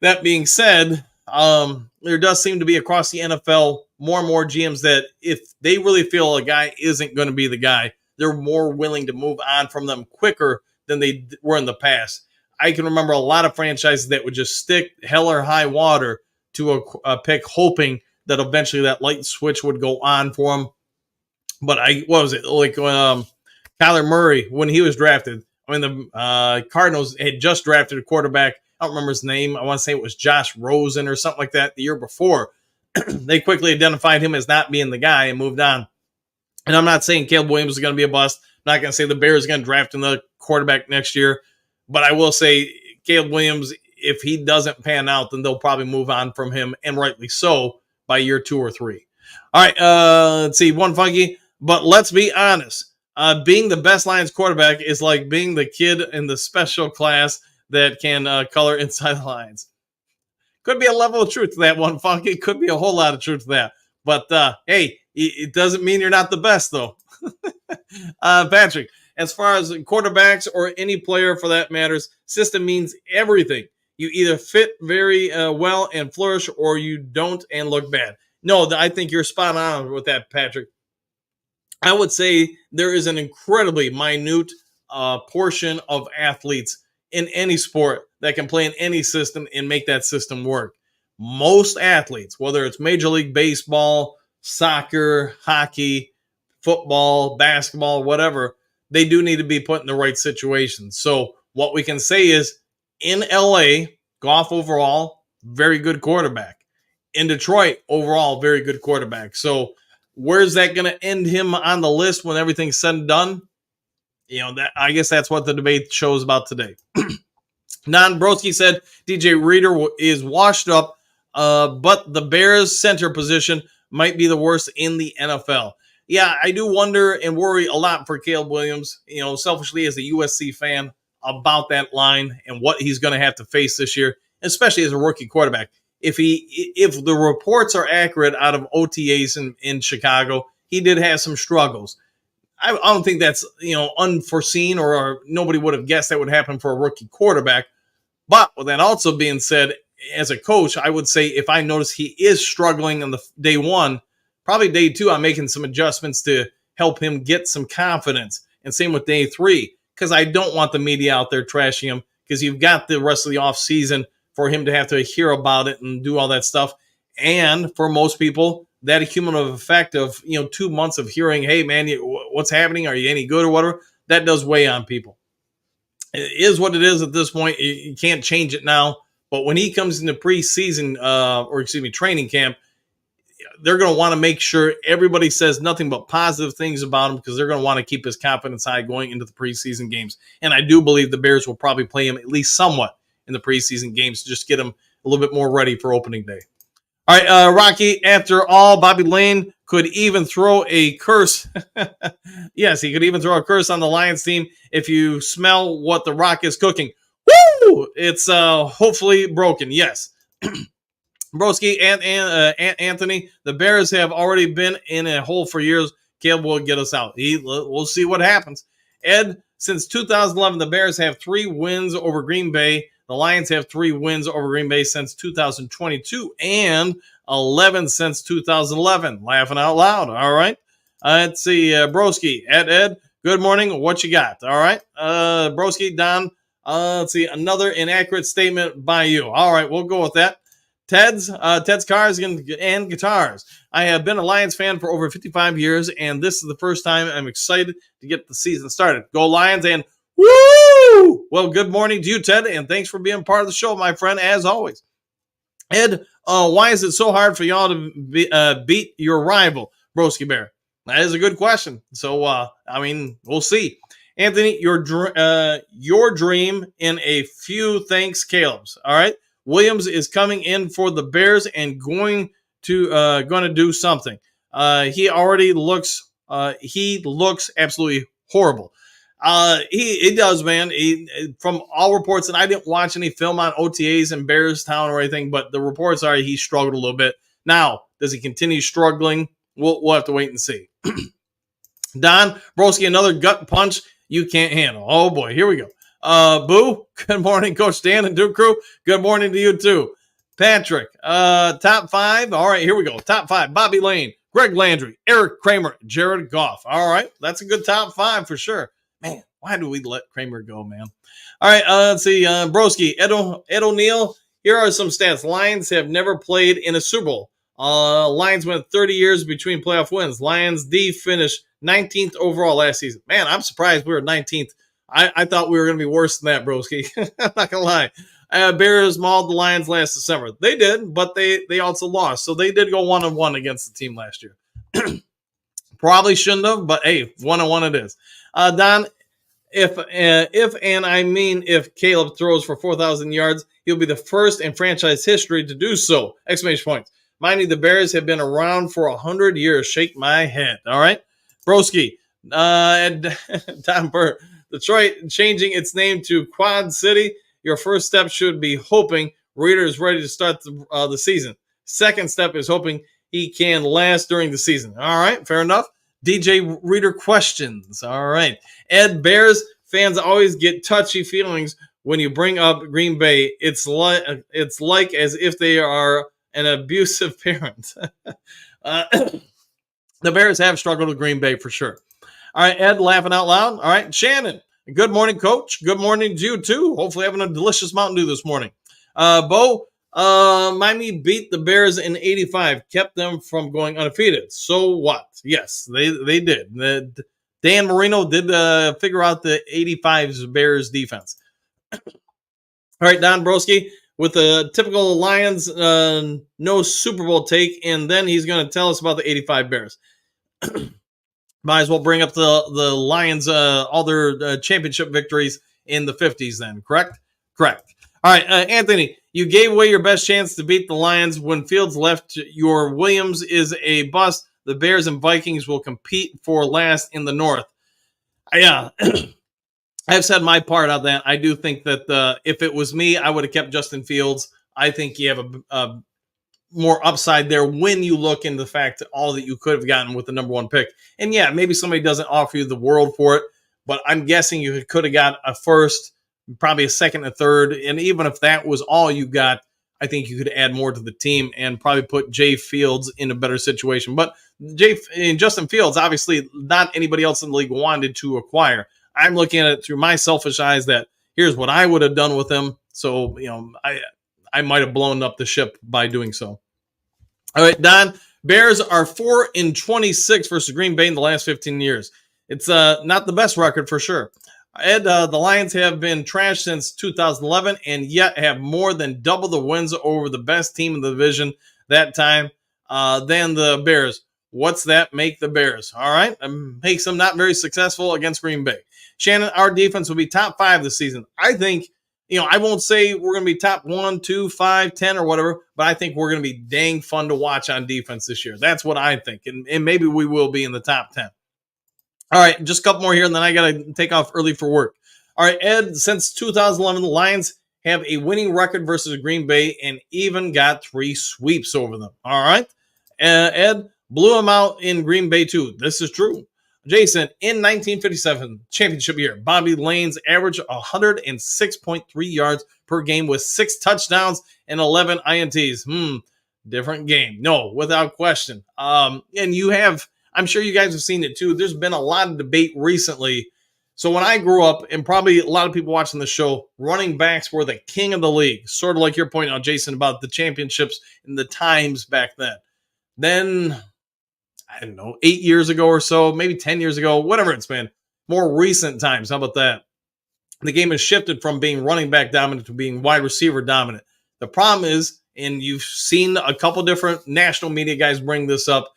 That being said, there does seem to be across the NFL more and more GMs that if they really feel a guy isn't going to be the guy, they're more willing to move on from them quicker than they were in the past. I can remember a lot of franchises that would just stick hell or high water to a pick, hoping that eventually that light switch would go on for them. But what was it? Like Kyler Murray, when he was drafted, I mean, the Cardinals had just drafted a quarterback. I don't remember his name. I want to say it was Josh Rosen or something like that the year before. They quickly identified him as not being the guy and moved on. And I'm not saying Caleb Williams is going to be a bust. I'm not going to say the Bears are going to draft another quarterback next year. But I will say Caleb Williams, if he doesn't pan out, then they'll probably move on from him, and rightly so, by year 2 or 3. All right, let's see, one funky, but let's be honest. Being the best Lions quarterback is like being the kid in the special class that can color inside the lines. Could be a level of truth to that one, funky. Could be a whole lot of truth to that. But hey, it doesn't mean you're not the best, though. Patrick, as far as quarterbacks or any player for that matters, system means everything. You either fit very well and flourish, or you don't and look bad. No, I think you're spot on with that, Patrick. I would say there is an incredibly minute portion of athletes in any sport that can play in any system and make that system work. Most athletes, whether it's Major League Baseball, soccer, hockey, football, basketball, whatever, they do need to be put in the right situations. So what we can say is in LA, Goff overall, very good quarterback. In Detroit, overall, very good quarterback. So where's that going to end him on the list when everything's said and done? That I guess that's what the debate shows about today. Nan Broski said DJ Reader is washed up, but the Bears center position might be the worst in the NFL. Yeah, I do wonder and worry a lot for Caleb Williams, selfishly as a USC fan, about that line and what he's going to have to face this year, especially as a rookie quarterback. If the reports are accurate out of OTAs in Chicago, he did have some struggles. I don't think that's unforeseen or nobody would have guessed that would happen for a rookie quarterback. But with that also being said, as a coach, I would say if I notice he is struggling on the day 1, probably day 2, I'm making some adjustments to help him get some confidence. And same with day 3, because I don't want the media out there trashing him, because you've got the rest of the offseason for him to have to hear about it and do all that stuff. And for most people, that cumulative effect of 2 months of hearing, hey, man, what's happening? Are you any good or whatever? That does weigh on people. It is what it is at this point. You can't change it now. But when he comes into preseason, training camp, they're going to want to make sure everybody says nothing but positive things about him, because they're going to want to keep his confidence high going into the preseason games. And I do believe the Bears will probably play him at least somewhat in the preseason games to just get him a little bit more ready for opening day. All right, Rocky, after all, Bobby Lane could even throw a curse. Yes, he could even throw a curse on the Lions team if you smell what the Rock is cooking. Woo! It's hopefully broken, yes. Broski and Anthony, the Bears have already been in a hole for years. Caleb will get us out. We'll see what happens. Ed, since 2011, the Bears have 3 wins over Green Bay. The Lions have 3 wins over Green Bay since 2022 and 11 since 2011. Laughing out loud. All right. Let's see. Broski, Ed, good morning. What you got? All right. Broski, Don, let's see. Another inaccurate statement by you. All right. We'll go with that. Ted's Cars and Guitars. I have been a Lions fan for over 55 years, and this is the first time I'm excited to get the season started. Go Lions, and woo! Well, good morning to you, Ted, and thanks for being part of the show, my friend, as always. Ed, why is it so hard for y'all to beat your rival, Broski Bear? That is a good question. So, we'll see. Anthony, your dream in a few thanks, Caleb's. All right. Williams is coming in for the Bears and going to do something. He already looks absolutely horrible. He does, man. From all reports, and I didn't watch any film on OTAs in Bearstown or anything, but the reports are he struggled a little bit. Now, does he continue struggling? We'll have to wait and see. Don Broski, another gut punch you can't handle. Oh boy, here we go. Boo, good morning, Coach Dan and Duke Crew. Good morning to you too. Patrick, top 5. All right, here we go. Top 5. Bobby Lane, Greg Landry, Eric Kramer, Jared Goff. All right, that's a good top 5 for sure. Man, why do we let Kramer go, man? All right, let's see. Broski, Ed O'Neill, here are some stats. Lions have never played in a Super Bowl. Lions went 30 years between playoff wins. Lions D finished 19th overall last season. Man, I'm surprised we were 19th. I thought we were going to be worse than that, Broski. I'm not going to lie. Bears mauled the Lions last December. They did, but they also lost. So they did go 1-1 against the team last year. Probably shouldn't have, but hey, 1-1 it is. Don, If Caleb throws for 4,000 yards, he'll be the first in franchise history to do so! Exclamation points. Mind you, the Bears have been around for 100 years. Shake my head. All right, Broski. And Tom Burr. Detroit changing its name to Quad City. Your first step should be hoping Reader is ready to start the season. Second step is hoping he can last during the season. All right, fair enough. DJ Reader questions. All right. Ed, Bears fans always get touchy feelings when you bring up Green Bay. It's like as if they are an abusive parent. The Bears have struggled with Green Bay for sure. All right, Ed, laughing out loud. All right, Shannon. Good morning, Coach. Good morning to you too. Hopefully having a delicious Mountain Dew this morning. Bo, Miami beat the Bears in 85, kept them from going undefeated. So what? Yes, they did. Dan Marino did figure out the 85's Bears defense. All right, Don Broski, with the typical Lions no Super Bowl take, and then he's going to tell us about the 85 Bears. Might as well bring up the Lions, all their championship victories in the 50s then, correct? Correct. All right, Anthony, you gave away your best chance to beat the Lions when Fields left. Your Williams is a bust. The Bears and Vikings will compete for last in the North. Yeah, I've said my part on that. I do think that if it was me, I would have kept Justin Fields. I think you have a more upside there when you look into the fact that all that you could have gotten with the number one pick. And yeah, maybe somebody doesn't offer you the world for it, but I'm guessing you could have got a first, probably a second, a third. And even if that was all you got, I think you could add more to the team and probably put Jay Fields in a better situation. But Justin Fields, obviously not anybody else in the league wanted to acquire. I'm looking at it through my selfish eyes that here's what I would have done with him. So, I might have blown up the ship by doing so. All right, Don. Bears are 4-26 versus Green Bay in the last 15 years. It's not the best record for sure. Ed, the Lions have been trashed since 2011 and yet have more than double the wins over the best team in the division that time than the Bears. What's that make the Bears? All right, makes them not very successful against Green Bay. Shannon, our defense will be top 5 this season. I think, I won't say we're going to be top 1, 2, 5, 10 or whatever, but I think we're going to be dang fun to watch on defense this year. That's what I think, and maybe we will be in the top 10. All right, just a couple more here, and then I got to take off early for work. All right, Ed, since 2011, the Lions have a winning record versus Green Bay and even got 3 sweeps over them. All right, Ed, blew them out in Green Bay too. This is true. Jason, in 1957 championship year, Bobby Lane's averaged 106.3 yards per game with 6 touchdowns and 11 INTs. Different game. No, without question. And I'm sure you guys have seen it too. There's been a lot of debate recently. So when I grew up, and probably a lot of people watching the show, running backs were the king of the league. Sort of like your point out, Jason, about the championships and the times back then. Then, I don't know, 8 years ago or so, maybe 10 years ago, whatever it's been, more recent times. How about that? The game has shifted from being running back dominant to being wide receiver dominant. The problem is, and you've seen a couple different national media guys bring this up,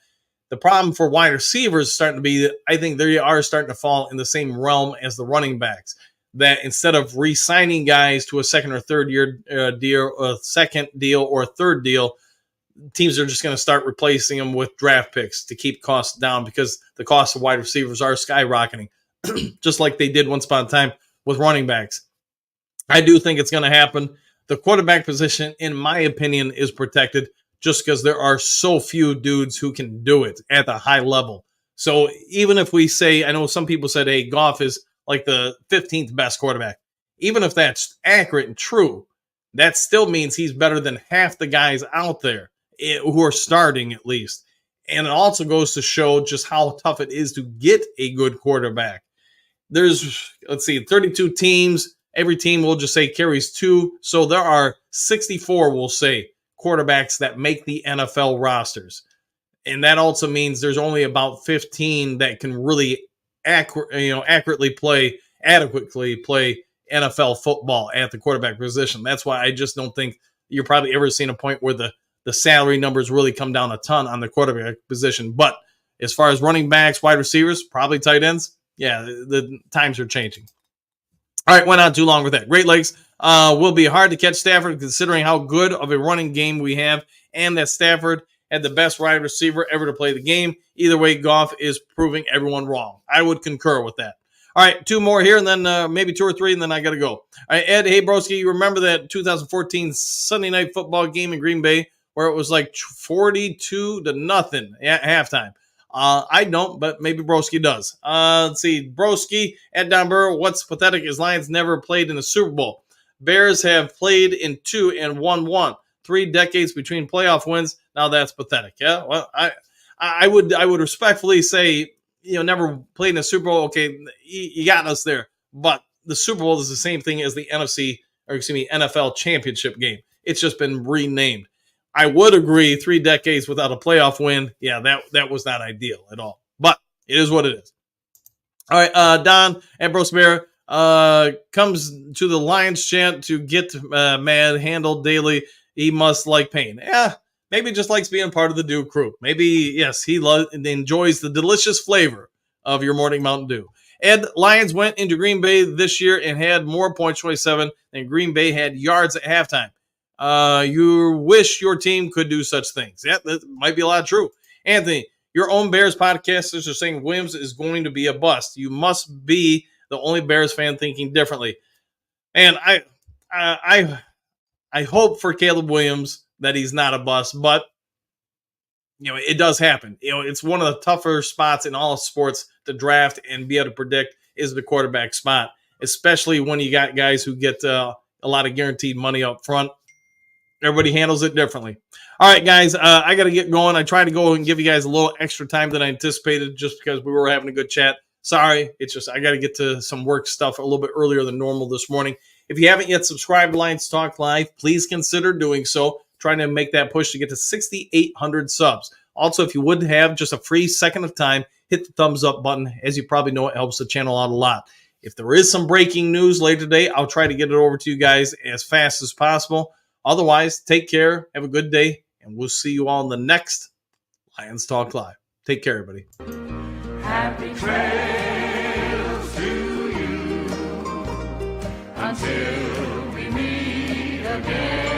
the problem for wide receivers is starting to be that I think they are starting to fall in the same realm as the running backs. That instead of re-signing guys to a second or third year deal, a second deal or a third deal, teams are just going to start replacing them with draft picks to keep costs down because the cost of wide receivers are skyrocketing, just like they did once upon a time with running backs. I do think it's going to happen. The quarterback position, in my opinion, is protected just because there are so few dudes who can do it at the high level. So even if we say, I know some people said, hey, Goff is like the 15th best quarterback. Even if that's accurate and true, that still means he's better than half the guys out there who are starting at least. And it also goes to show just how tough it is to get a good quarterback. There's, 32 teams. Every team will just say carries 2. So there are 64, we'll say, quarterbacks that make the NFL rosters. And that also means there's only about 15 that can really adequately play NFL football at the quarterback position. That's why I just don't think you're probably ever seen a point where the salary numbers really come down a ton on the quarterback position. But as far as running backs, wide receivers, probably tight ends, yeah, the times are changing. All right, went on too long with that. Great Lakes will be hard to catch Stafford considering how good of a running game we have and that Stafford had the best wide receiver ever to play the game. Either way, Goff is proving everyone wrong. I would concur with that. All right, two more here, and then maybe two or three, and then I got to go. All right, Ed, hey, broski, you remember that 2014 Sunday night football game in Green Bay where it was like 42-0 at halftime? I don't, but maybe Broski does. Let's see. Broski at Don Burrow. What's pathetic is Lions never played in the Super Bowl. Bears have played in 2 and won 1. 3 decades between playoff wins. Now that's pathetic. Yeah. Well, I would respectfully say, never played in a Super Bowl. Okay, you got us there, but the Super Bowl is the same thing as the NFL championship game. It's just been renamed. I would agree 3 decades without a playoff win. Yeah, that was not ideal at all. But it is what it is. All right, Don Ambrose Bear comes to the Lions chant to get mad, handled daily. He must like pain. Yeah, maybe just likes being part of the Dew crew. Maybe, yes, he enjoys the delicious flavor of your morning Mountain Dew. Ed, Lions went into Green Bay this year and had more points, 27, than Green Bay had yards at halftime. You wish your team could do such things. Yeah, that might be a lot true. Anthony, your own Bears podcasters are saying Williams is going to be a bust. You must be the only Bears fan thinking differently. And I hope for Caleb Williams that he's not a bust, but it does happen. It's one of the tougher spots in all of sports to draft and be able to predict is the quarterback spot, especially when you got guys who get a lot of guaranteed money up front. Everybody handles it differently. All right, guys, I got to get going. I tried to go and give you guys a little extra time than I anticipated just because we were having a good chat. Sorry, it's just I got to get to some work stuff a little bit earlier than normal this morning. If you haven't yet subscribed to Lions Talk Live, please consider doing so. Trying to make that push to get to 6,800 subs. Also, if you would have just a free second of time, hit the thumbs up button. As you probably know, it helps the channel out a lot. If there is some breaking news later today, I'll try to get it over to you guys as fast as possible. Otherwise, take care, have a good day, and we'll see you all in the next Lions Talk Live. Take care, everybody. Happy trails to you until we meet again.